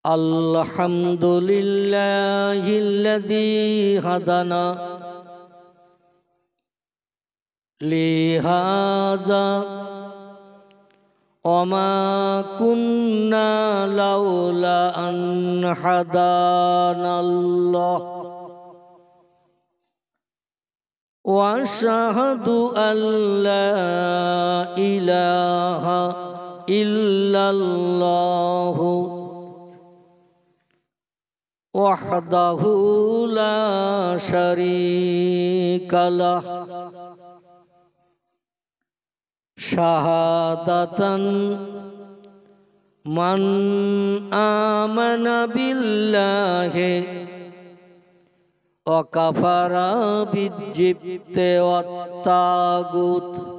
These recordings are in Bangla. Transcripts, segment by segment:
الحمد لله الذي هدانا لهذا وما كنا لولا أن هدانا الله وأشهد أن لا إله إلا الله وحده لا شريك له شهادة من آمن بالله وكفر بالجبت والطاغوت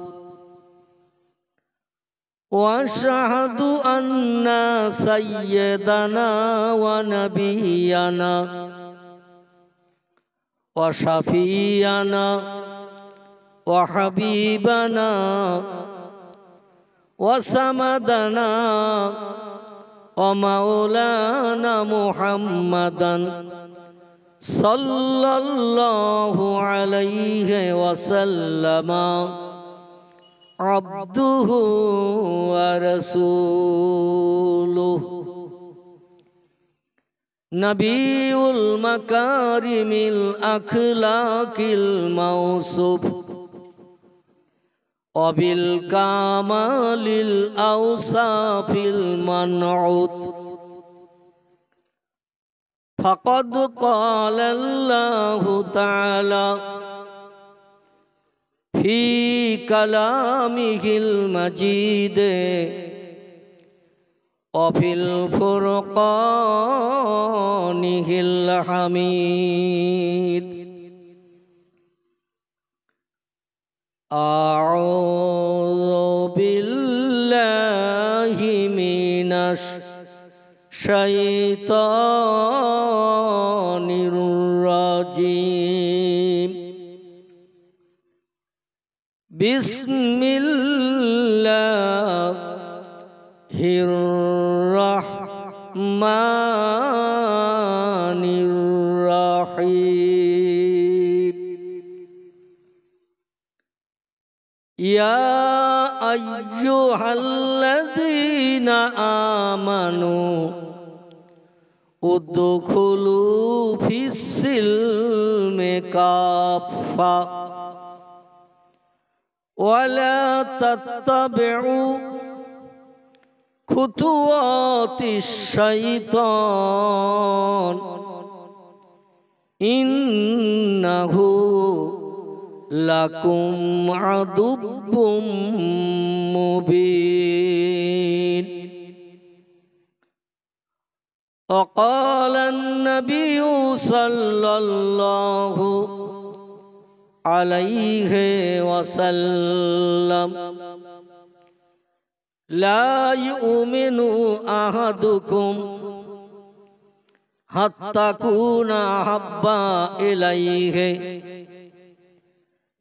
وأشهد أن سيدنا ونبينا وشفيعنا وحبيبنا وسندنا ومولانا محمدا صلى الله عليه وسلم عبده ورسوله نبي المكارم الأخلاق الموصوف وبالكمال الأوصاف المنعوت فقد قال الله تعالى في كلامه المجيد وفي الفرقانه الحميد أعوذ بالله من الشيطان الرجيم بسم الله الرحمن الرحيم يا أيها الذين آمنوا ادخلوا في السلم كافة ولا تتبعوا خطوات الشيطان إنه لكم عدو مبين وقال النبي صلى الله عليه وسلم لا يؤمن أحدكم حتى أكون أحب إليه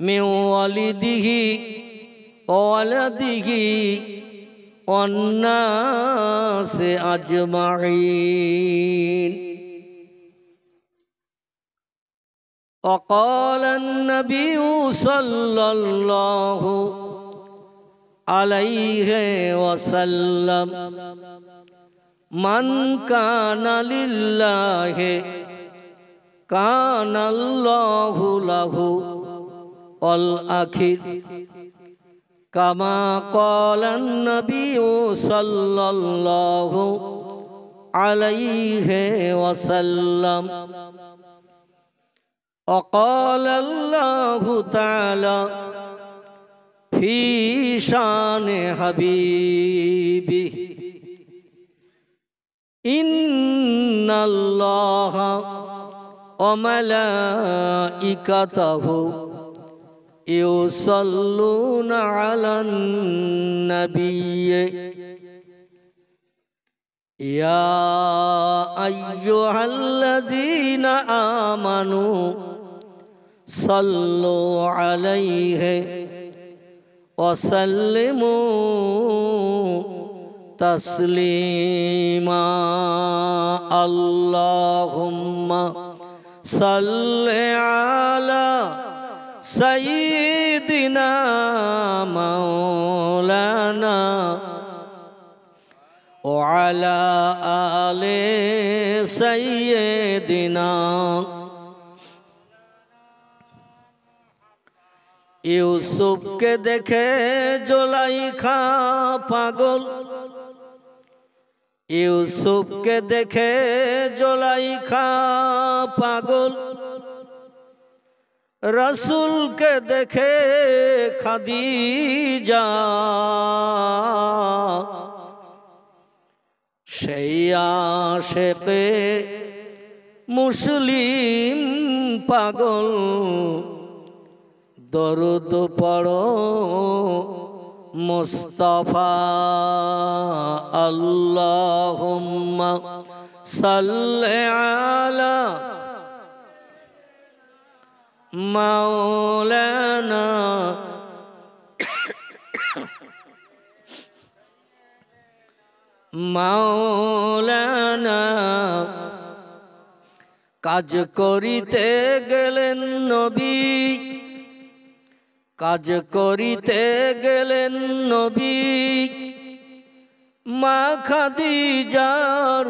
من والده وولده والناس أجمعين وقال النبي صلى الله عليه وسلم من كان لله كان الله له والآخر كما قال النبي صلى الله عليه وسلم وقال الله تعالى في شان حبيبه إن الله وملائكته يصلون على النبي يا أيها الذين آمنوا صلوا عليه وسلموا तस्लीमा अल्लाहुम्मा सल्लि अला सय्यिदिना मौलाना व अला आले सय्यिदिना। यूसुफ के देखे जुलाइखा पागल, यूसुफ के देखे जुलाइखा पागल, रसूल के देखे खादीजा, সেই আশিকে মুসলিম পাগল, দরুদ পড়ো মুস্তাফা আল্লাহুম্মা সাল্লি আলা মাওলানা মাওলানা। কাজ করিতে গেলেন নবী, কাজ করিতে গেলেন নবী, মা খাদিজার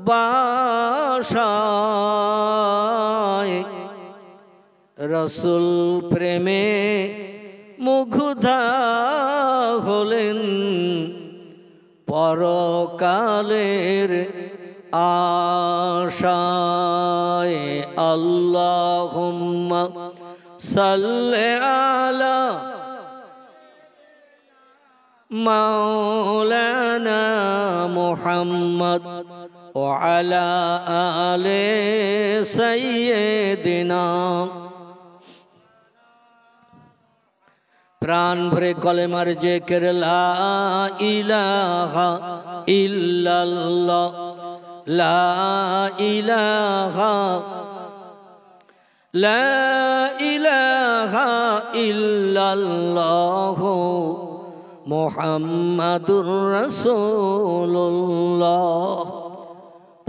বাসায়, রসুল প্রেমে মুগ্ধা হলেন, পরকালের আশায়। আল্লাহুম্মা সাল্লি আলা মাওলানা মুহাম্মদ ওয়া আলা আলি সাইয়্যিদিনা। প্রাণ ভরে কলেমার জিকির লা ইলাহা ইল্লাল্লাহ, লা ইলাহা লা ইলাহা ইল্লাল্লাহ মুহাম্মাদুর রাসূলুল্লাহ।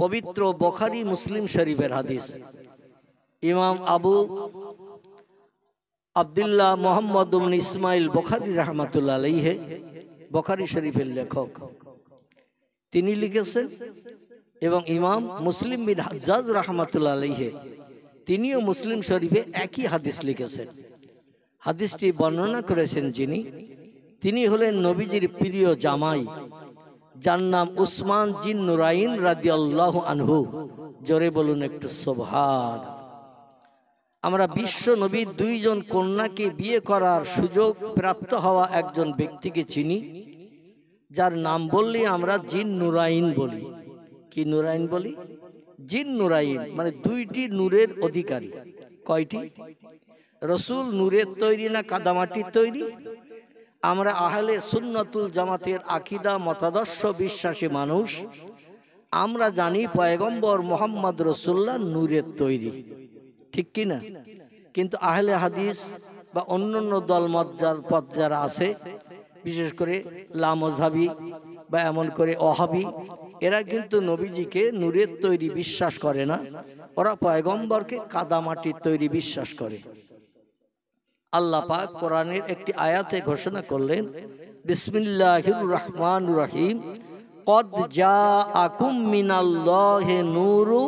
পবিত্র বুখারী মুসলিম শরীফের হাদিস। ইমাম আবু আব্দুল্লাহ মোহাম্মদ ইবনে ইসমাইল বুখারী রাহমাতুল্লাহ আলাইহি বুখারী শরীফের লেখক, তিনি লিখেছেন, এবং ইমাম মুসলিম বিন হাজ্জাজ রাহমাতুল্লাহ আলাইহি তিনিও মুসলিম শরীফে একই হাদিস লিখেছেন। হাদিসটি বর্ণনা করেছেন তিনি হলেন নবীজির প্রিয় জামাই, যার নাম উসমান জিন নুরাইন রাদিয়াল্লাহু আনহু। জোরে বলুন একটু সুবহান। আমরা বিশ্ব নবীর দুইজন কন্যাকে বিয়ে করার সুযোগ প্রাপ্ত হওয়া একজন ব্যক্তিকে চিনি, যার নাম বললে আমরা জিন নুরাইন বলি। কি নুরাইন বলি? জিন নুরাইন, মানে দুইটি নূরের অধিকারী। কয়টি? রসুল নূরের তৈরি না কাদামাটির তৈরি? আমরা আহলে সুন্নাতুল জামাতের আকীদা মতাদর্শ বিশ্বাসী মানুষ, আমরা জানি পয়গম্বর মুহাম্মদ রাসূলুল্লাহ নূরের তৈরি, ঠিক কি না? কিন্তু আহলে হাদিস বা অন্যান্য দলমত যারা আছে, বিশেষ করে লামজহাবি বা এমন করে ওহাবি, এরা কিন্তু নবীজিকে নূরের তৈরি বিশ্বাস করে না, ওরা পয়গম্বরকে কাদামাটির তৈরি বিশ্বাস করে। আল্লাহ পাক কোরআনের একটি আয়াতে ঘোষণা করলেন, বিসমিল্লাহির রহমানির রহিম, কদ জাআকুম মিনাল্লাহি নূরু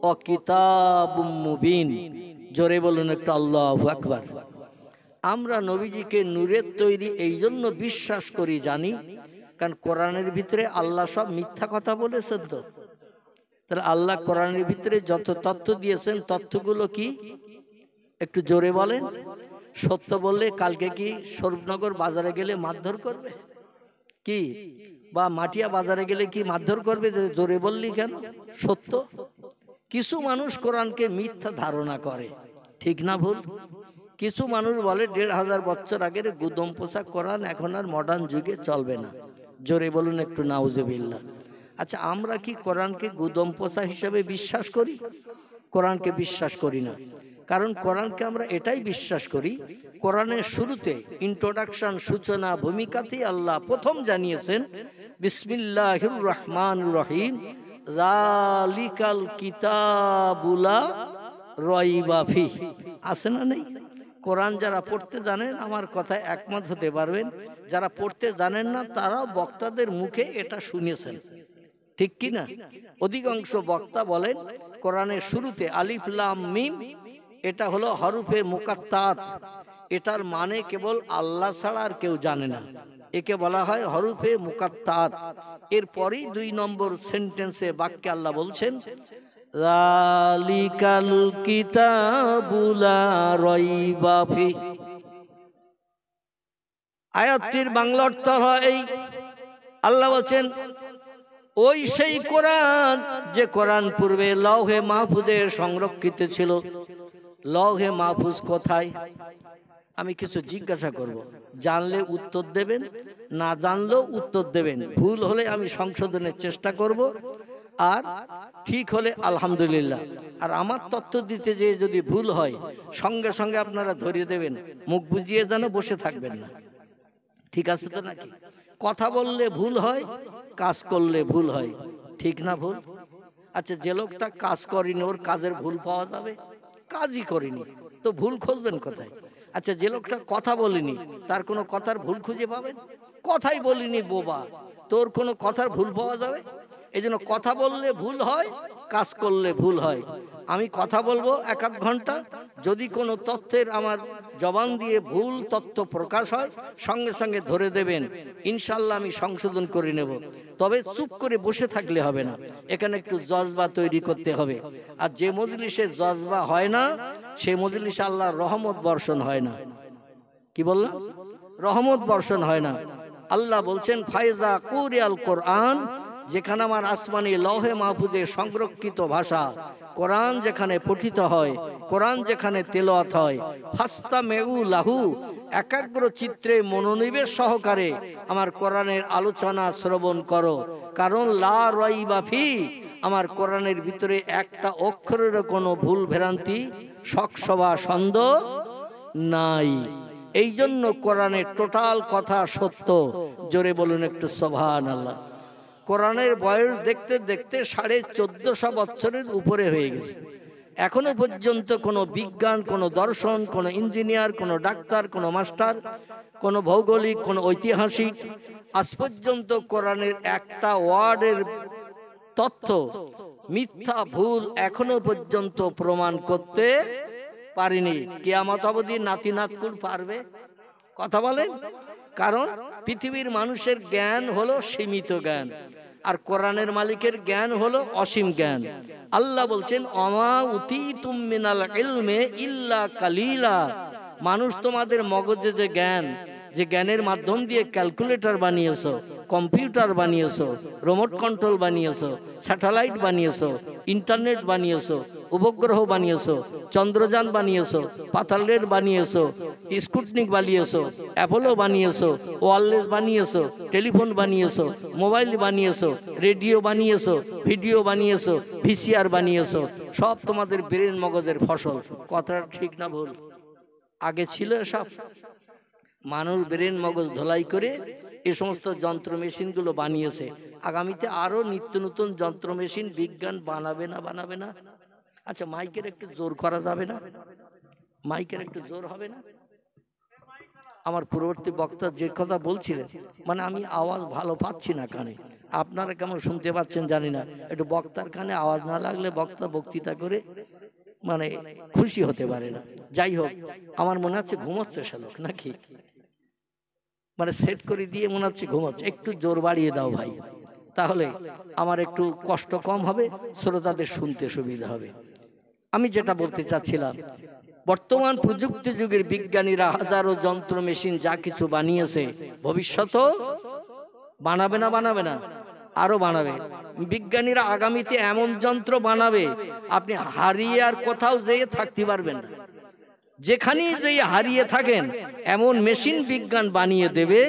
ওয়া কিতাবুম মুবিন। জোরে বলুন একটু আল্লাহু আকবার। আমরা নবীজিকে নূরের তৈরি এই জন্য বিশ্বাস করি, জানি, কারণ কোরআনের ভিতরে আল্লাহ সব মিথ্যা কথা বলেছেন। তো তাহলে আল্লাহ কোরআনের ভিতরে যত তথ্য দিয়েছেন, তথ্যগুলো কি একটু জোরে বলেন? সত্য বললে কালকে কি স্বরূপনগর বাজারে গেলে মারধর করবে কি? বা মাটিয়া বাজারে গেলে কি মারধর করবে? জোরে বললি কেন? সত্য। কিছু মানুষ কোরআনকে মিথ্যা ধারণা করে, ঠিক না ভুল? কিছু মানুষ বলে ১৫০০ বছর আগের গুদম পোশাক কোরআন এখন আর মডার্ন যুগে চলবে না। জোরে বলুন একটু নাউজুবিল্লাহ। আচ্ছা, আমরা কি কোরআনকে গুদম পোশাক হিসেবে বিশ্বাস করি? কোরআনকে বিশ্বাস করি না। কারণ কোরআনকে আমরা এটাই বিশ্বাস করি, কোরআনের শুরুতে ইন্ট্রোডাকশন, সূচনা, ভূমিকাতেই আল্লাহ প্রথম জানিয়েছেন বিসমিল্লাহির রহমানির রহিম, যালিকাল কিতাবুলা রাইবা ফিহ। আছে না নেই? কোরআন যারা পড়তে জানেন আমার কথায় একমত হতে পারবেন, যারা পড়তে জানেন না তারা বক্তাদের মুখে এটা শুনেছেন, ঠিক কি না? অধিকাংশ বক্তা বলেন কোরআনের শুরুতে আলিফ লাম মিম, এটা হলো হরফে মুকাত্তাত, এটার মানে কেবল আল্লাহ ছাড়া আর কেউ জানে না, একে বলা হয় হরফে মুকাত্তাত। এরপরই 2 নম্বর সেন্টেন্সে বাক্যে আল্লাহ বলছেন যালিকাল কিতাবুলা রাইবা ফিহ। আয়াতটির বাংলা অর্থ হয় এই, আল্লাহ বলছেন ওই সেই কোরআন যে কোরআন পূর্বে লৌহে মাহফুজে সংরক্ষিত ছিল। লৌহে মাহফুজ কোথায়? আমি কিছু জিজ্ঞাসা করব, জানলে উত্তর দেবেন, না জানলেও উত্তর দেবেন। ভুল হলে আমি সংশোধনের চেষ্টা করব, আর ঠিক হলে আলহামদুলিল্লাহ। আর আমার তথ্য দিতে যে যদি ভুল হয় সঙ্গে সঙ্গে আপনারা ধরিয়ে দেবেন, মুখ বুজিয়ে যেন বসে থাকবেন না। ঠিক আছে তো নাকি? কথা বললে ভুল হয়, কাজ করলে ভুল হয়, ঠিক না ভুল? আচ্ছা, যে লোকটা কাজ করেনি ওর কাজের ভুল পাওয়া যাবে? কাজই করেনি তো ভুল খুঁজবেন কোথায়? আচ্ছা, যে লোকটা কথা বলেনি তার কোনো কথার ভুল খুঁজে পাবেন? কথাই বলিনি বোবা, তোর কোনো কথার ভুল পাওয়া যাবে? এই জন্য কথা বললে ভুল হয়, কাজ করলে ভুল হয়। আমি কথা বলবো 1-8 ঘন্টা, যদি কোনো তথ্যের আমার জবান দিয়ে ভুল তথ্য প্রকাশ হয় সঙ্গে সঙ্গে ধরে দেবেন, ইনশাল্লাহ আমি সংশোধন করে নেব। তবে চুপ করে বসে থাকলে হবে না, এখানে একটু জজবা তৈরি করতে হবে। আর যে মজলিসে জজবা হয় না সেই মজলিসে আল্লাহর রহমত বর্ষণ হয় না। কি বললাম? রহমত বর্ষণ হয় না। আল্লাহ বলছেন ফাইজা কুরিয়াল কোরআন, যেখানে আমার আসমানি লৌহে মাহফুজে সংরক্ষিত ভাষা কোরআন যেখানে পঠিত হয়, কোরআন যেখানে তেলাওয়াত হয়, ফাস্তামিউ লাহু, একাগ্র চিত্রে মনোনিবেশ সহকারে আমার কোরআনের আলোচনা শ্রবণ করো। কারণ লা রাইবা ফি, আমার কোরআনের ভিতরে একটা অক্ষরেরও কোনো ভুল ভ্রান্তি শকসভা সন্দেহ নাই। এই জন্য কোরআনের টোটাল কথা সত্য। জোরে বলুন একটু সুবহানাল্লাহ। কোরআনের বয়স দেখতে দেখতে 1450 বছরের উপরে হয়ে গেছে। এখনো পর্যন্ত কোনো বিজ্ঞান, কোনো দর্শন, কোনো ইঞ্জিনিয়ার, কোনো ডাক্তার, কোনো মাস্টার, কোনো ভৌগোলিক, কোনো ঐতিহাসিক আজ পর্যন্ত কোরআনের একটা ওয়ার্ডের তথ্য মিথ্যা ভুল এখনো পর্যন্ত প্রমাণ করতে পারেনি। কিয়ামত অবধি নাতি নাতকুর পারবে? কথা বলেন। কারণ পৃথিবীর মানুষের জ্ঞান হলো সীমিত জ্ঞান, আর কোরআনের মালিকের জ্ঞান হলো অসীম জ্ঞান। আল্লাহ বলছেন অমা উতীতুম মিনাল ইলমে ইল্লা কালিলা। মানুষ তোমাদের মগজে যে জ্ঞান, যে জ্ঞানের মাধ্যম দিয়ে ক্যালকুলেটর বানিয়েছো, কম্পিউটার বানিয়েছো, রিমোট কন্ট্রোল বানিয়েছো, স্যাটেলাইট বানিয়েছো, ইন্টারনেট বানিয়েছো, উপগ্রহ বানিয়েছো, চন্দ্রযান বানিয়েছো, পাতাল রেল বানিয়েছো, স্পুটনিক বানিয়েছো, অ্যাপোলো বানিয়েছো, ওয়্যারলেস বানিয়েছো, টেলিফোন বানিয়েছো, মোবাইল বানিয়েছো, রেডিও বানিয়েছো, ভিডিও বানিয়েছো, ভিসিআর বানিয়েছো, সব তোমাদের ব্রেন মগজের ফসল। কথাটা ঠিক না ভুল? আগে ছিল সব মানুষ ব্রেন মগজ ধোলাই করে এই সমস্ত যন্ত্র মেশিনগুলো বানিয়েছে। আগামীতে আরো নিত্য নতুন যন্ত্র মেশিন বিজ্ঞান বানাবে না বানাবে না? আচ্ছা, মাইকের একটু জোর করা যাবে না? মাইকের একটু জোর হবে না? আমার পূর্ববর্তী বক্তা যে কথা বলছিলেন, মানে আমি আওয়াজ ভালো পাচ্ছি না কানে, আপনারা কেমন শুনতে পাচ্ছেন জানি না। একটু বক্তার কানে আওয়াজ না লাগলে বক্তা বক্তৃতা করে মানে খুশি হতে পারে না। যাই হোক, আমার মনে হচ্ছে ঘুমোচ্ছে সে লোক নাকি, মানে সেট করে দিয়ে মনে হচ্ছে ঘুমোচ্ছে। একটু জোর বাড়িয়ে দাও ভাই, তাহলে আমার একটু কষ্ট কম হবে, শ্রোতাদের শুনতে সুবিধা হবে। আমি যেটা বলতে চাচ্ছিলাম, বর্তমান প্রযুক্তি যুগের বিজ্ঞানীরা হাজারো যন্ত্র মেশিন যা কিছু বানিয়েছে, ভবিষ্যতেও বানাবে না বানাবে না? আরো বানাবে। বিজ্ঞানীরা আগামীতে এমন যন্ত্র বানাবে আপনি হারিয়ে আর কোথাও যেয়ে থাকতে পারবেন না। যেখানেই যেই হারিয়ে থাকেন এমন মেশিন বিজ্ঞান বানিয়ে দেবে।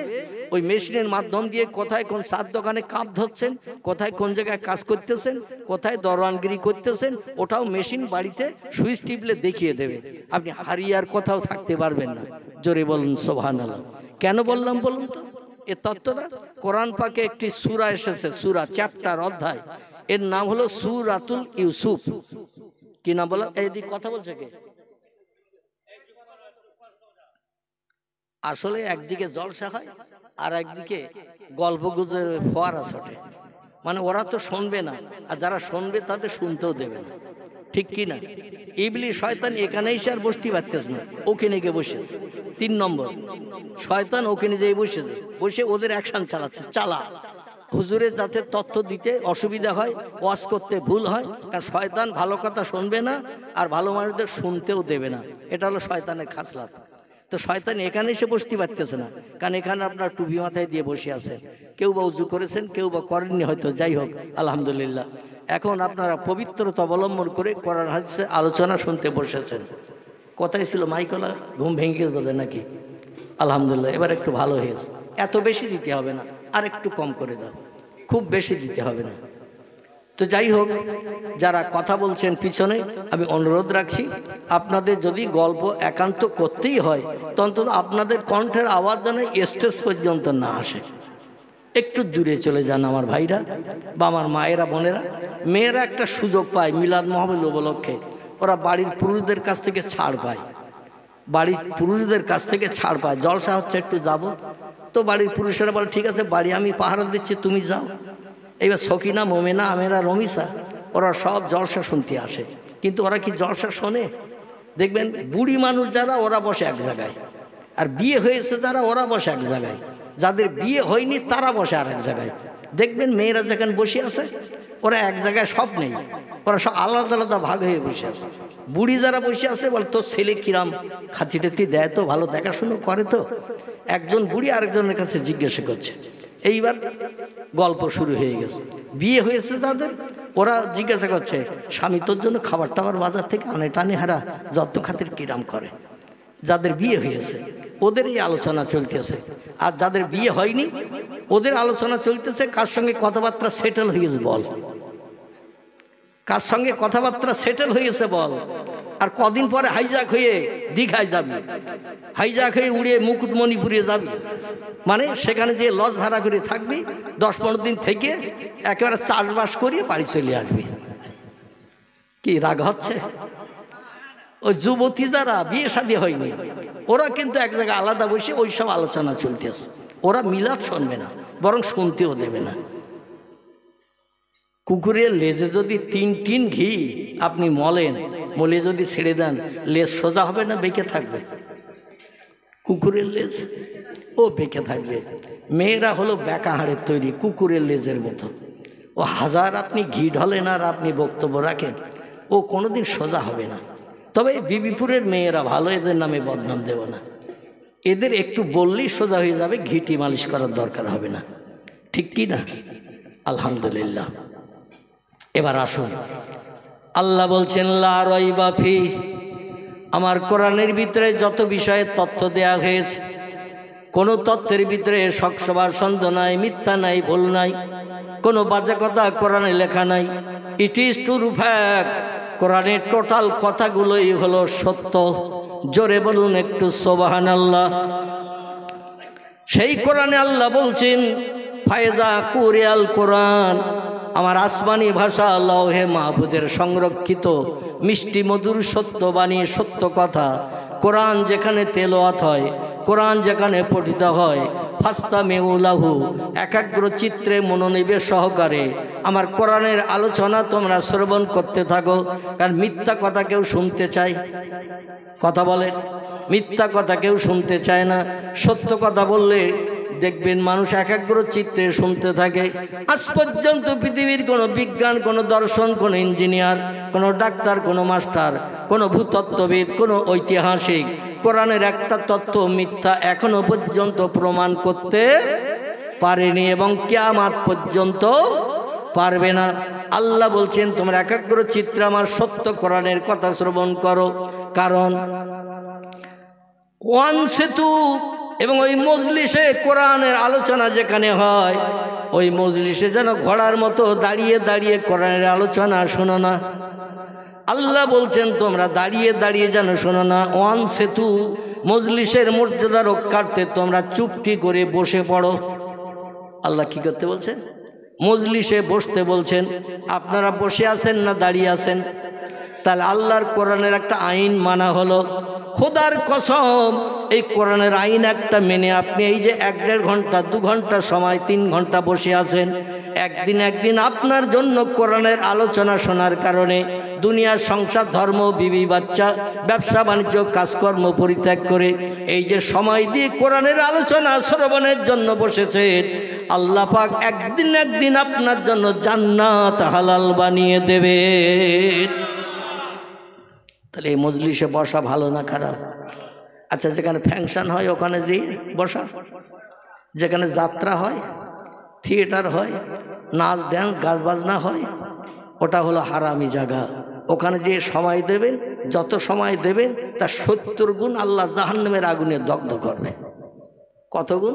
ওই মেশিনের মাধ্যম দিয়ে কোথায় কোন সাত দোকানে কাপ ধরছেন, কোথায় কোন জায়গায় কাজ করতেছেন, কোথায় দরওয়ানগিরি করতেছেন, ওটাও মেশিন বাড়িতে সুইচ টিপলে দেখিয়ে দেবে। আপনি হারিয়ে আর কোথাও থাকতে পারবেন না। জোরে বলুন সুবহানাল্লাহ। কেন বললাম বলুন তো? এ তত্ত্বটা কোরআন পাকে একটি সূরা এসেছে, সূরা চ্যাপ্টার অধ্যায়, এর নাম হলো সূরাতুল ইউসুফ। কি নাম বলো? এইদিকে কথা বলছে কে? আসলে একদিকে জলসা হয় আর একদিকে গল্প গুজরে ফোয়ারা ছোটে, মানে ওরা তো শুনবে না, আর যারা শুনবে তাদের শুনতেও দেবে না, ঠিক কি না? ইবলিস শয়তান এখানে এসে আর বসতে পারতেছে না, ওখানে গিয়ে বসেছে। 3 নম্বর শয়তান ওখানে যেয়ে বসেছে, বসে ওদের অ্যাকশন চালাচ্ছে। চালা হুজুরের যাতে তথ্য দিতে অসুবিধা হয়, ওয়াজ করতে ভুল হয়, কারণ শয়তান ভালো কথা শুনবে না আর ভালো মানুষদের শুনতেও দেবে না। এটা হলো শয়তানের খাসলাত। তো শয়তান এখানে এসে বসতে পারতেছে না, কারণ এখানে আপনার টুপি মাথায় দিয়ে বসে আছেন, কেউ বা উজু করেছেন, কেউ বা করেননি হয়তো, যাই হোক আলহামদুলিল্লাহ। এখন আপনারা পবিত্রতা অবলম্বন করে কোরআন হাদিসের আলোচনা শুনতে বসেছেন। কোথায় ছিল মাইকলা? ঘুম ভেঙে গেছে বোধহয় নাকি? আলহামদুলিল্লাহ, এবার একটু ভালো হয়েছে। এত বেশি দিতে হবে না, আর একটু কম করে দাও, খুব বেশি দিতে হবে না। তো যাই হোক, যারা কথা বলছেন পিছনে, আমি অনুরোধ রাখছি, আপনাদের যদি গল্প একান্ত করতেই হয় তো অন্তত আপনাদের কণ্ঠের আওয়াজ যেন স্টেজ পর্যন্ত না আসে, একটু দূরে চলে যান আমার ভাইরা বা আমার মায়েরা, বোনেরা। মেয়েরা একটা সুযোগ পায় মিলাদ মাহফিল উপলক্ষে, ওরা বাড়ির পুরুষদের কাছ থেকে ছাড় পায়, বাড়ির পুরুষদের কাছ থেকে ছাড় পায়। জলসা হচ্ছে, একটু যাব, তো বাড়ির পুরুষেরা বলে ঠিক আছে, বাড়ি আমি পাহারা দিচ্ছি, তুমি যাও। এইবার সকিনা, মোমেনা, আমেরা, রমিসা ওরা সব জলসা শুনতে আসে, কিন্তু ওরা কি জলসা শোনে? দেখবেন বুড়ি মানুষ যারা, ওরা বসে এক জায়গায়, আর বিয়ে হয়েছে যারা, ওরা বসে এক জায়গায়, যাদের বিয়ে হয়নি তারা বসে আর এক জায়গায়। দেখবেন মেয়েরা যেখানে বসে আছে, ওরা এক জায়গায় সব নেই, ওরা সব আলাদা আলাদা ভাগ হয়ে বসে আছে। বুড়ি যারা বসে আছে বলে তোর ছেলে কিরাম খাতি টাতি দেয় তো, ভালো দেখাশুনো করে তো? একজন বুড়ি আরেকজনের কাছে জিজ্ঞাসা করছে। এইবার গল্প শুরু হয়ে গেছে। বিয়ে হয়েছে তাদের, ওরা জিজ্ঞাসা করছে স্বামী তোর জন্য খাবার টাবার বাজার থেকে আনে টানে হারা, যত্ন খাতির কিরাম করে। যাদের বিয়ে হয়েছে ওদের এই আলোচনা চলতেছে, আর যাদের বিয়ে হয়নি ওদের আলোচনা চলতেছে কার সঙ্গে কথাবার্তা সেটেল হয়েছে বল, কার সঙ্গে কথাবার্তা সেটেল হয়েছে বল। আর কদিন পরে হাইজাক হয়ে দীঘায় যাবি, হাইজাক হয়ে উড়ে মুকুটমণিপুরে যাবি, মানে সেখানে যে লজ ভাড়া করে থাকবি, 10-15 দিন থেকে একেবারে চাষবাস করিয়ে বাড়ি চলে আসবি। কি রাগ হচ্ছে? ওই যুবতী যারা বিয়ে শাদী হয়নি, ওরা কিন্তু এক জায়গায় আলাদা বসে ওই সব আলোচনা চলতেছে। ওরা মিলাদ শুনবে না, বরং শুনতেও দেবে না। কুকুরের লেজে যদি 3 টিন ঘি আপনি মলেন, মলে যদি ছেড়ে দেন, লেজ সোজা হবে না বেঁকে থাকবে? কুকুরের লেজ ও বেঁকে থাকবে। মেয়েরা হলো বেঁকা হাড়ের তৈরি, কুকুরের লেজের মতো। ও হাজার আপনি ঘি ঢলেন আর আপনি বক্তব্য রাখেন, ও কোনোদিন সোজা হবে না। তবে বিবিপুরের মেয়েরা ভালো, এদের নামে বদনাম দেব না, এদের একটু বললেই সোজা হয়ে যাবে, ঘিটি মালিশ করার দরকার হবে না, ঠিক কি না? আলহামদুলিল্লাহ। এবার আসুন, আল্লাহ বলছেন লা রাইবা ফি, আমার কোরআনের ভিতরে যত বিষয়ে তথ্য দেয়া হয়েছে, কোনো তথ্যের ভিতরে শকসভা সন্দেহ নাই, মিথ্যা নাই, ভুল নাই, কোনো বাজে কথা কোরআনে লেখা নাই। ইট ইজ ট্রু ফ্যাক্ট, কোরআনের টোটাল কথাগুলোই হলো সত্য। জোরে বলুন একটু সুবহানাল্লাহ। সেই কোরআনে আল্লাহ বলছেন ফায়দা কুরিয়াল কোরআন, আমার আসমানি ভাষা লৌহে মাহফুজের সংরক্ষিত মিষ্টি মধুর সত্যবাণী, সত্য কথা কোরআন যেখানে তেলাওয়াত হয়, কোরআন যেখানে পঠিত হয়, ফাস্তামিউলাহু, একাগ্র চিত্রে মনোনিবেশ সহকারে আমার কোরআনের আলোচনা তোমরা শ্রবণ করতে থাকো। কারণ মিথ্যা কথা কেউ শুনতে চায়? কথা বলে, মিথ্যা কথা কেউ শুনতে চায় না। সত্য কথা বললে দেখবেন মানুষ একাগ্র চিত্রে শুনতে থাকে। আজ পর্যন্ত পৃথিবীর কোনো বিজ্ঞান, কোনো দর্শন, কোনো ইঞ্জিনিয়ার, কোনো ডাক্তার, কোনো মাস্টার, কোনো ভূতত্ত্ববিদ, কোনো ঐতিহাসিক কোরআনের একটা তথ্য মিথ্যা এখনো পর্যন্ত প্রমাণ করতে পারেনি এবং কিয়ামত পর্যন্ত পারবে না। আল্লাহ বলছেন তোমরা একাগ্র চিত্রে আমার সত্য কোরআনের কথা শ্রবণ করো। কারণ ওয়ান সেতু এবং ওই মজলিসে কোরআনের আলোচনা যেখানে হয়, ওই মজলিসে যেন ঘোড়ার মতো দাঁড়িয়ে দাঁড়িয়ে কোরআনের আলোচনা শোনো না। আল্লাহ বলছেন তোমরা দাঁড়িয়ে দাঁড়িয়ে যেন শোনো না। ওয়ান সেতু, মজলিসের মর্যাদা রক্ষার্থে তোমরা চুপটি করে বসে পড়ো। আল্লাহ কি করতে বলছেন? মজলিসে বসতে বলছেন। আপনারা বসে আছেন না দাঁড়িয়ে আছেন? তাহলে আল্লাহর কোরআনের একটা আইন মানা হলো। খোদার কসম, এই কোরআনের আইন একটা মেনে আপনি এই যে 1-1.5 ঘন্টা 2 ঘন্টা সময় 3 ঘন্টা বসে আছেন, একদিন আপনার জন্য কোরআনের আলোচনা শোনার কারণে দুনিয়ার সংসার, ধর্ম, বিবি বাচ্চা, ব্যবসা বাণিজ্য, কাজকর্ম পরিত্যাগ করে এই যে সময় দিয়ে কোরআনের আলোচনা শ্রবণের জন্য বসেছেন, আল্লাহ পাক একদিন আপনার জন্য জান্নাত হালাল বানিয়ে দেবে। তাহলে এই মজলিসে বসা ভালো না খারাপ? আচ্ছা, যেখানে ফ্যাংশন হয় ওখানে যেয়ে বসা, যেখানে যাত্রা হয়, থিয়েটার হয়, নাচ ড্যান্স গান বাজনা হয়, ওটা হলো হারামি জায়গা। ওখানে যে সময় দেবেন, যত সময় দেবেন তার 70 গুণ আল্লাহ জাহান্নামের আগুনে দগ্ধ করবে। কত গুণ?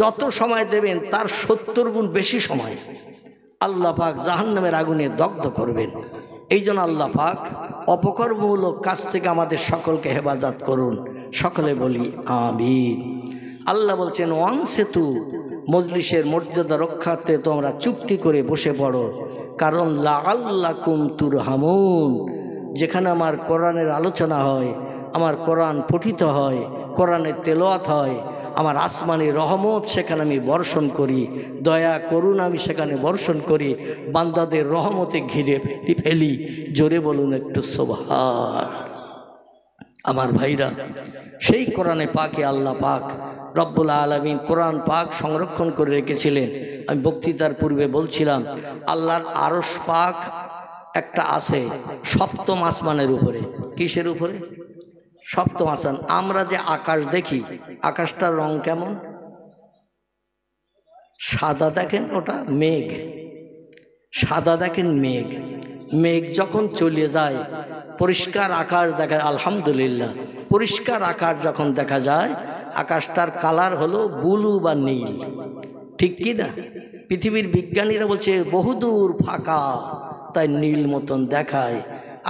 যত সময় দেবেন তার 70 গুণ বেশি সময় আল্লাহ পাক জাহান্নামের আগুনে দগ্ধ করবেন। এই জন্য আল্লাহ পাক অপকর্মমূলক কাজ থেকে আমাদের সকলকে হেফাজত করুন। সকলে বলি আমিন। আল্লাহ বলছেন, ওয়ানসিতু, মজলিসের মর্যাদা রক্ষার্থে তোমরা চুপটি করে বসে পড়ো, কারণ লাআল্লাকুম তুরহামুন, যেখানে আমার কোরআনের আলোচনা হয়, আমার কোরআন পঠিত হয়, কোরআনের তেলাওয়াত হয়, আমার আসমানি রহমত সেখানে আমি বর্ষণ করি, দয়া করুণা আমি সেখানে বর্ষণ করি, বান্দাদের রহমতে ঘিরে ফেলি। জোরে বলুন একটু সুবহান। আমার ভাইরা, সেই কোরআনে পাকে আল্লাহ পাক রব্বুল আলামিন কোরআন পাক সংরক্ষণ করে রেখেছিলেন। আমি বক্তৃতার পূর্বে বলছিলাম, আল্লাহর আরশ পাক একটা আছে 7ম আসমানের উপরে। কিসের উপরে? 7ম আসমান। আমরা যে আকাশ দেখি, আকাশটার রং কেমন? সাদা দেখেন, ওটা মেঘ। সাদা দেখেন মেঘ। মেঘ যখন চলে যায় পরিষ্কার আকাশ দেখা, আলহামদুলিল্লাহ, পরিষ্কার আকাশ যখন দেখা যায়, আকাশটার কালার হলো ব্লু বা নীল, ঠিক কি না? পৃথিবীর বিজ্ঞানীরা বলছে বহুদূর ফাঁকা, তাই নীল মতন দেখায়।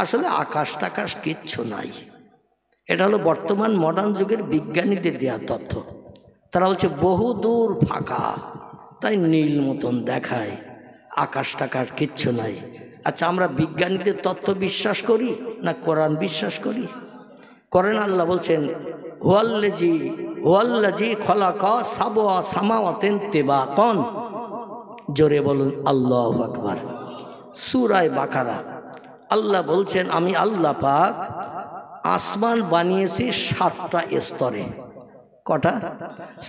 আসলে আকাশ টাকাশ কিচ্ছু নাই। এটা হলো বর্তমান মডার্ন যুগের বিজ্ঞানীদের দেওয়া তথ্য। তারা বলছে বহুদূর ফাঁকা, তাই নীল মতন দেখায়, আকাশ টাকার কিচ্ছু নাই। আচ্ছা, আমরা বিজ্ঞানীদের তথ্য বিশ্বাস করি না কোরআন বিশ্বাস করি? কোরআন আল্লাহ বলছেন, হুয়াল্লাযী খালাকা সাবআ সামাওয়াতিন তিবাকান। জোরে বলুন আল্লাহু আকবার। সূরা বাকারা আল্লাহ বলছেন, আমি আল্লাহ পাক আসমান বানিয়েছি 7টা স্তরে। কটা?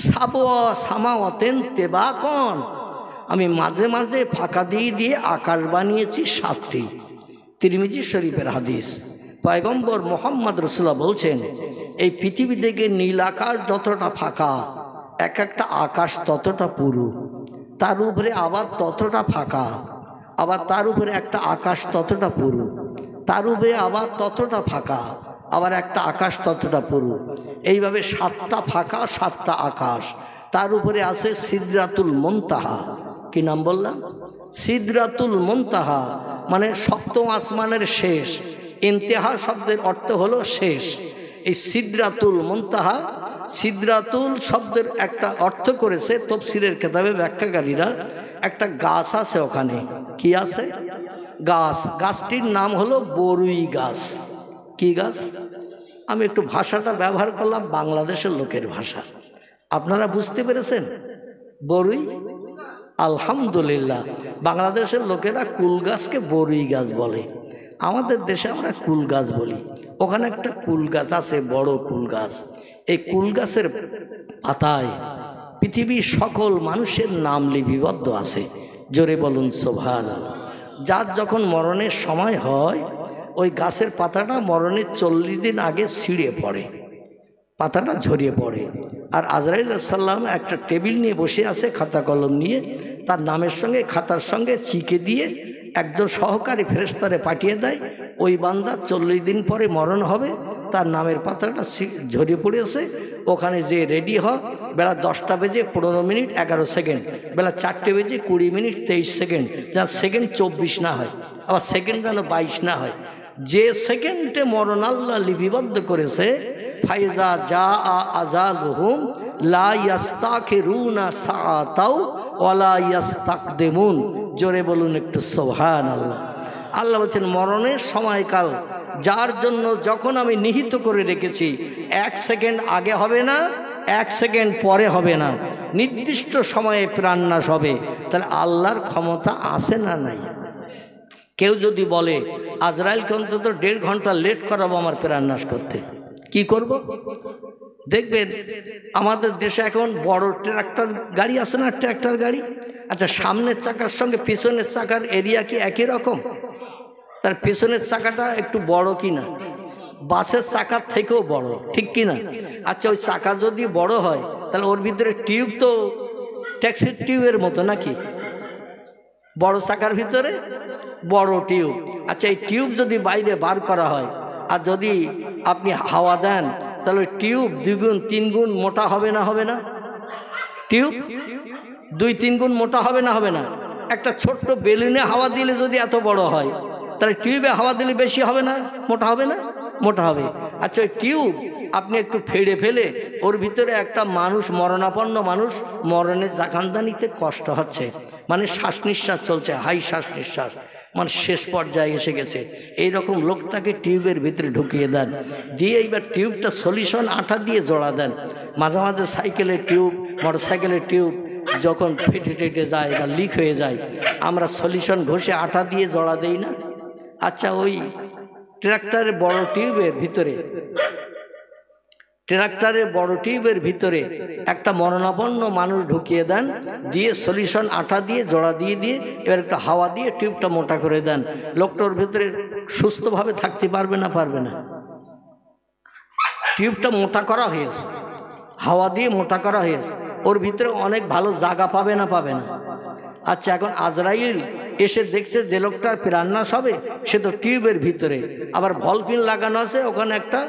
সাবআ সামাওয়াতিন তিবাকান। আমি মাঝে মাঝে ফাঁকা দিয়ে আকাশ বানিয়েছি 7টি। তিরমিজি শরীফের হাদিস। পয়গম্বর মুহাম্মদ রাসূলুল্লাহ বলছেন, এই পৃথিবী থেকে নীল আকাশ যতটা ফাঁকা, এক একটা আকাশ ততটা পুরু, তার উপরে আবার ততটা ফাঁকা, আবার তার উপরে একটা আকাশ ততটা পুরু, তার উপরে আবার ততটা ফাঁকা, আবার একটা আকাশ ততটা পুরু। এইভাবে 7টা ফাঁকা 7টা আকাশ। তার উপরে আছে সিদরাতুল মুনতাহা। কি নাম বললাম? সিদরাতুল মুনতাহা, মানে 7ম আসমানের শেষ। ইন্তেহা শব্দের অর্থ হলো শেষ। এই সিদরাতুল মুনতাহা, সিদরাতুল শব্দের একটা অর্থ করেছে তাফসীরের কিতাবে ব্যাখ্যাকারীরা, একটা গাছ আছে ওখানে। কি আছে? গাছ। গাছটির নাম হলো বরুই গাছ। কি গাছ? আমি একটু ভাষাটা ব্যবহার করলাম বাংলাদেশের লোকের ভাষা, আপনারা বুঝতে পেরেছেন? বরুই। আলহামদুলিল্লাহ, বাংলাদেশের লোকেরা কুল গাছকে বরুই গাছ বলে, আমাদের দেশে আমরা কুল গাছ বলি। ওখানে একটা কুল গাছ আছে, বড় কুল গাছ। এই কুল গাছের পাতায় পৃথিবীর সকল মানুষের নাম লিপিবদ্ধ আছে। জোরে বলুন সুবহানাল্লাহ। যার যখন মরণের সময় হয়, ওই গাছের পাতাটা মরণের 40 দিন আগে ছিঁড়ে পড়ে, পাতাটা ঝরিয়ে পড়ে। আর আজরাইল আলাইহিস সালাম একটা টেবিল নিয়ে বসে আছে, খাতা কলম নিয়ে, তার নামের সঙ্গে খাতার সঙ্গে চিকে দিয়ে একজন সহকারী ফেরেশতারে পাঠিয়ে দেয়। ওই বান্দা 40 দিন পরে মরণ হবে, তার নামের পাতাটা ঝরিয়ে পড়েছে, ওখানে যে রেডি হয়। বেলা 10টা বেজে 15 মিনিট 11 সেকেন্ড, বেলা 4টে বেজে 20 মিনিট 23 সেকেন্ড, যা সেকেন্ড 24 না হয়, আবার সেকেন্ড যেন 22 না হয়। যে সেকেন্ডে মরণ আল্লাহ লিপিবদ্ধ করেছে, ফাইজা জা আজালুহুম লা ইস্তাখিরুনা সাআতাও ওয়ালা ইয়াস্তাকদিমুন। জোরে বলুন একটু সুবহানাল্লাহ। আল্লাহ বলছেন মরণের সময়কাল যার জন্য যখন আমি নিহিত করে রেখেছি, 1 সেকেন্ড আগে হবে না, 1 সেকেন্ড পরে হবে না, নির্দিষ্ট সময়ে প্রাণনাশ হবে। তাহলে আল্লাহর ক্ষমতা আছে না নাই? কেউ যদি বলে আজরাইলকে অন্তত 1.5 ঘন্টা লেট করাবো আমার প্রাণনাশ করতে, কি করব? দেখবেন আমাদের দেশে এখন বড় ট্রাক্টর গাড়ি আছে না, ট্রাক্টর গাড়ি। আচ্ছা, সামনের চাকার সঙ্গে পিছনের চাকার এরিয়া কি একই রকম? তার পিছনের চাকাটা একটু বড় কিনা? বাসের চাকার থেকেও বড়, ঠিক কিনা? আচ্ছা, ওই চাকা যদি বড় হয় তাহলে ওর ভিতরে টিউব তো ট্যাক্সির টিউবের মতো নাকি? বড় চাকার ভিতরে বড় টিউব। আচ্ছা, এই টিউব যদি বাইরে বার করা হয় আর যদি আপনি হাওয়া দেন তাহলে টিউব 2 গুণ 3 গুণ মোটা হবে না? হবে না? টিউব 2-3 গুণ মোটা হবে না? হবে না? একটা ছোট্ট বেলুনে হাওয়া দিলে যদি এত বড় হয় তাহলে টিউবে হাওয়া দিলে বেশি হবে না? মোটা হবে না? মোটা হবে। আচ্ছা, ওই টিউব আপনি একটু ফেড়ে ফেলে ওর ভিতরে একটা মানুষ, মরণাপন্ন মানুষ, মরণের জাকান্দা নিতে কষ্ট হচ্ছে, মানে শ্বাস নিঃশ্বাস চলছে, হাই শ্বাস নিঃশ্বাস, মানে শেষ পর্যায়ে এসে গেছে, এই রকম লোকটাকে টিউবের ভিতরে ঢুকিয়ে দেন, দিয়ে এইবার টিউবটা সলিউশন আঠা দিয়ে জোড়া দেন। মাঝে মাঝে সাইকেলের টিউব, মোটরসাইকেলের টিউব যখন ফেটে টেটে যায় বা লিক হয়ে যায়, আমরা সলিউশন ঘষে আঠা দিয়ে জোড়া দেই না? আচ্ছা, ওই ট্রাক্টরের বড় টিউবের ভিতরে একটা মরণাপন্ন মানুষ ঢুকিয়ে দেন, দিয়ে সলিউশন আঠা দিয়ে জোড়া দিয়ে এবার একটা হাওয়া দিয়ে টিউবটা মোটা করে দেন। লোকটার ভিতরে সুস্থভাবে থাকতে পারবে না? পারবে না? টিউবটা মোটা করা হয়েছে, হাওয়া দিয়ে মোটা করা হয়েছে, ওর ভিতরে অনেক ভালো জায়গা পাবে না? পাবে না? আচ্ছা, এখন আজরাইল এসে দেখছে যে লোকটার প্রাণনাশ হবে, সে তো টিউবের ভিতরে, আবার ভলপিন লাগানো আছে, ওখানে একটা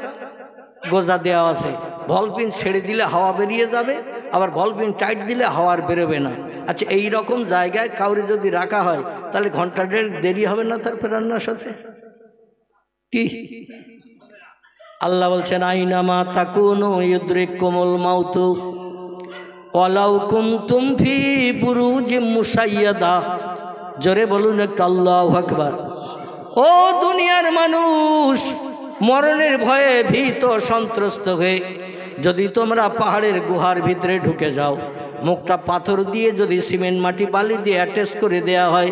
গোজা দেওয়া আছে, ভলপিন ছেড়ে দিলে হাওয়া বেরিয়ে যাবে, আবার ভলপিন টাইট দিলে হাওয়ার বেরোবে না। আচ্ছা, এই রকম জায়গায় কাউরে যদি রাখা হয় তাহলে ঘন্টা 1.5 দেরি হবে না তার প্রাণনাশ হতে? কি আল্লাহ বলছেন আইনামা তাকুনু ইউদরিকুমুল মাউতু ওয়ালাউ কুনতুম ফি বুরুজিম মুশাইয়াদা। জোরে বলুন একটু আল্লাহু আকবার। ও দুনিয়ার মানুষ, মরণের ভয়ে ভীত সন্ত্রস্ত হয়ে যদি তোমরা পাহাড়ের গুহার ভিতরে ঢুকে যাও, মুখটা পাথর দিয়ে যদি সিমেন্ট মাটি বালি দিয়ে অ্যাটাচ করে দেয়া হয়,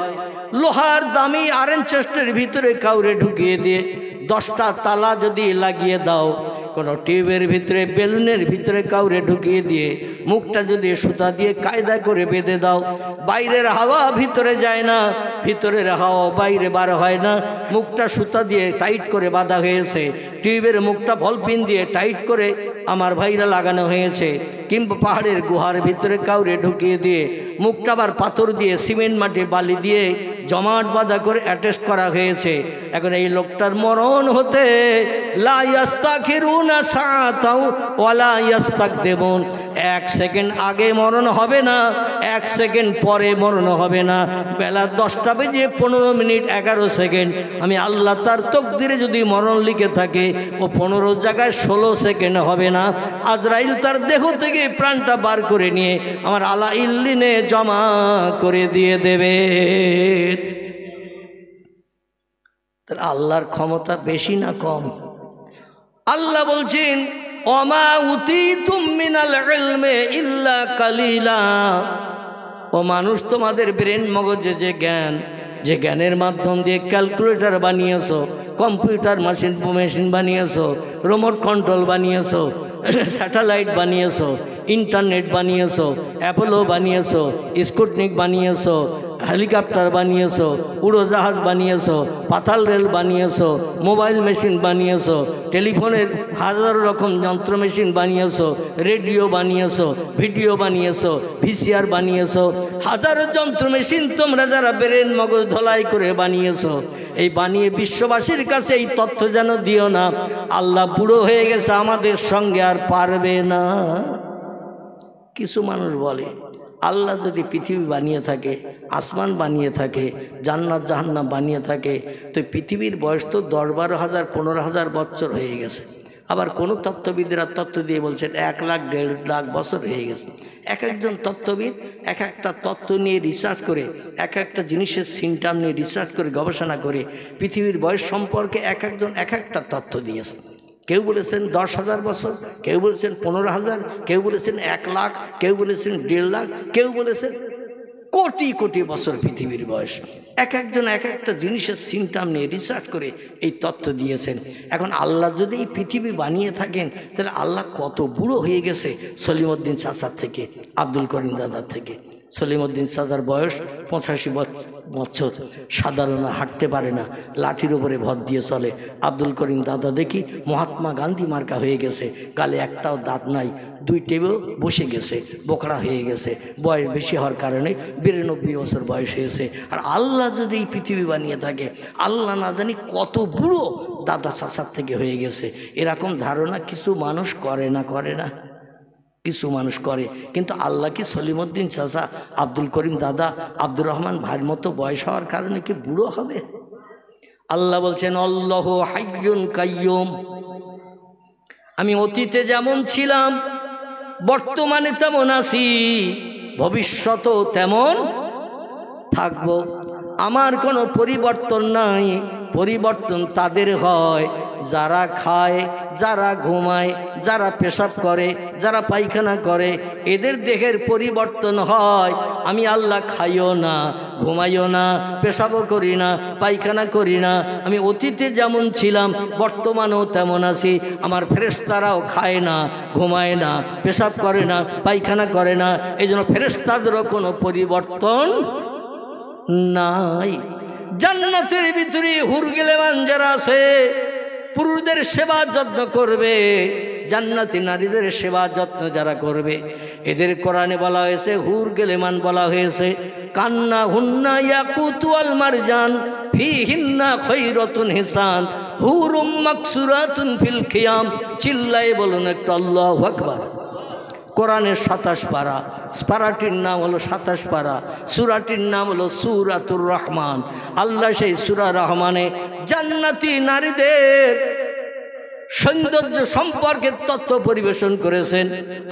লোহার দামি আয়রন চেস্টের ভিতরে কাউরে ঢুকিয়ে দিয়ে 10টা তালা যদি লাগিয়ে দাও, কোনো টিউবের ভিতরে, বেলুনের ভিতরে কাউরে ঢুকিয়ে দিয়ে মুখটা যদি সুতা দিয়ে কায়দা করে বেঁধে দাও, বাইরের হাওয়া ভিতরে যায় না, ভিতরের হাওয়া বাইরে বার হয় না, মুখটা সুতা দিয়ে টাইট করে বাঁধা হয়েছে, টিউবের মুখটা ভলপিন দিয়ে টাইট করে আমার ভাইরা লাগানো হয়েছে, কিংবা পাহাড়ের গুহার ভিতরে কাউরে ঢুকিয়ে দিয়ে মুখটা আবার পাথর দিয়ে সিমেন্ট মাটি বালি দিয়ে জমাট বাঁধা করে অ্যাটাচ করা হয়েছে। এখন এই লোকটার মরণ হতে লা ইস্তাখিরুনা সাআতাও ওয়ালা ইস্তাকদিমুন, 1 সেকেন্ড আগে মরণ হবে না, 1 সেকেন্ড পরে মরণ হবে না। বেলা 10টা বেজে 15 মিনিট 11 সেকেন্ড আমি আল্লাহ তার তকদিরে যদি মরণ লিখে থাকে, ও 15 জায়গায় 16 সেকেন্ড হবে না। আজরাইল তার দেহ থেকে প্রাণটা বার করে নিয়ে আমার আলা ইল্লিনে জমা করে দিয়ে দেবে। তাহলে আল্লাহর ক্ষমতা বেশি না কম? আল্লাহ বলছেন ওমা উতিতুম মিনাল ইলমি ইল্লা কালিলা। ও মানুষ, তোমাদের ব্রেন মগজে যে জ্ঞান, যে জ্ঞানের মাধ্যম দিয়ে ক্যালকুলেটর বানিয়েছো, কম্পিউটার মেশিন বানিয়েছো, রিমোট কন্ট্রোল বানিয়েছো, স্যাটেলাইট বানিয়েছো, ইন্টারনেট বানিয়েছো, অ্যাপোলো বানিয়েছো, স্পুটনিক বানিয়েছো, হেলিকপ্টার বানিয়েছো, উড়োজাহাজ বানিয়েছো, পাতাল রেল বানিয়েছো, মোবাইল মেশিন বানিয়েছো, টেলিফোনের হাজারো রকম যন্ত্র মেশিন বানিয়েছো, রেডিও বানিয়েছো, ভিডিও বানিয়েছো, ভিসিআর বানিয়েছো, হাজারো যন্ত্র মেশিন তোমরা যারা ব্রেন মগজ ধলাই করে বানিয়েছো, এই বানিয়ে বিশ্ববাসীর কাছে এই তথ্য যেন দিও না আল্লাহ বুড়ো হয়ে গেছে, আমাদের সঙ্গে আর পারবে না। কিছু মানুষ বলে আল্লাহ যদি পৃথিবী বানিয়ে থাকে, আসমান বানিয়ে থাকে, জান্নাত জাহান্নাম বানিয়ে থাকে, তো পৃথিবীর বয়স তো 10-12 হাজার 15 হাজার বছর হয়ে গেছে। আবার কোনো তত্ত্ববিদরা তত্ত্ব দিয়ে বলছেন 1 লাখ 1.5 লাখ বছর হয়ে গেছে। এক একজন তত্ত্ববিদ এক একটা তত্ত্ব নিয়ে রিসার্চ করে, এক একটা জিনিসের সিমটম নিয়ে রিসার্চ করে, গবেষণা করে পৃথিবীর বয়স সম্পর্কে এক একজন এক একটা তত্ত্ব দিয়েছে। কেউ বলেছেন 10,000 বছর, কেউ বলেছেন 15,000, কেউ বলেছেন 1 লাখ, কেউ বলেছেন 1.5 লাখ, কেউ বলেছেন কোটি কোটি বছর পৃথিবীর বয়স। এক একজন এক একটা জিনিসের সিমটম নিয়ে রিসার্চ করে এই তথ্য দিয়েছেন। এখন আল্লাহ যদি এই পৃথিবী বানিয়ে থাকেন, তাহলে আল্লাহ কত বুড়ো হয়ে গেছে সলিমউদ্দিন চাচার থেকে, আব্দুল করিম দাদার থেকে। সলিমউদ্দিন চাচার বয়স 85 বছর, সাধারণ হাঁটতে পারে না, লাঠির উপরে ভর দিয়ে চলে। আব্দুল করিম দাদা দেখি মহাত্মা গান্ধী মার্কা হয়ে গেছে, গালে একটাও দাঁত নাই, 2টেও বসে গেছে, বোকড়া হয়ে গেছে, বয়স বেশি হওয়ার কারণে 92 বছর বয়স হয়েছে। আর আল্লাহ যদি এই পৃথিবী বানিয়ে থাকে, আল্লাহ না জানি কত বুড়ো দাদা চাচার থেকে হয়ে গেছে। এরকম ধারণা কিছু মানুষ করে না, কিছু মানুষ করে। কিন্তু আল্লাহ কি সলিমউদ্দিন চাচা, আব্দুল করিম দাদা, আব্দুর রহমান ভাইয়ের মতো বয়স হওয়ার কারণে কি বুড়ো হবে? আল্লাহ বলছেন আল্লাহু হাইয়ুন কাইয়ুম, আমি অতীতে যেমন ছিলাম বর্তমানে তেমন আছি, ভবিষ্যতেও তেমন থাকবো। আমার কোনো পরিবর্তন নাই। পরিবর্তন তাদের হয় যারা খায়, যারা ঘুমায়, যারা পেশাব করে, যারা পায়খানা করে, এদের দেহের পরিবর্তন হয়। আমি আল্লাহ খাইও না, ঘুমাইও না, পেশাবও করি না, পায়খানা করি না। আমি অতীতে যেমন ছিলাম বর্তমানেও তেমন আছি। আমার ফেরেশতারাও খায় না, ঘুমায় না, পেশাব করে না, পায়খানা করে না। এই জন্য ফেরেশতাদেরও কোনো পরিবর্তন নাই। জান্নাতের ভিতরে হুর গিলেমান যারা আছে, পুরুষদের সেবা যত্ন করবে, জান্নাতি নারীদের সেবা যত্ন যারা করবে, এদের কোরআনে বলা হয়েছে, হুর গিলেমান বলা হয়েছে, কান্না হুন্না ইয়াকুতু ওয়াল মারজান ফিহিন্না খায়রাতুন হিসান হুরুম মাকসুরাতুন ফিল খিয়াম। চিল্লায়ে বলুন একটু আল্লাহু আকবার। কোরআনের 27 পারা, পারাটির নাম হলো 27 পারা, সূরাটির নাম হলো সূরাতুর রহমান। আল্লাহ সেই সূরা রহমানে জান্নাতি নারীদের সৌন্দর্য সম্পর্কে তথ্য পরিবেশন করেছেন।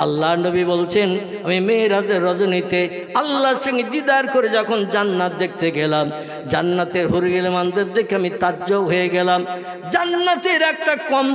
আল্লাহ নবী বলছেন, আমি মেরাজের রজনীতে আল্লাহর সঙ্গে দিদার করে যখন জান্নাত দেখতে গেলাম, জান্নাতের হুর গিলেমানদের দেখে আমি তাজ্জব হয়ে গেলাম। জান্নাতের একটা কম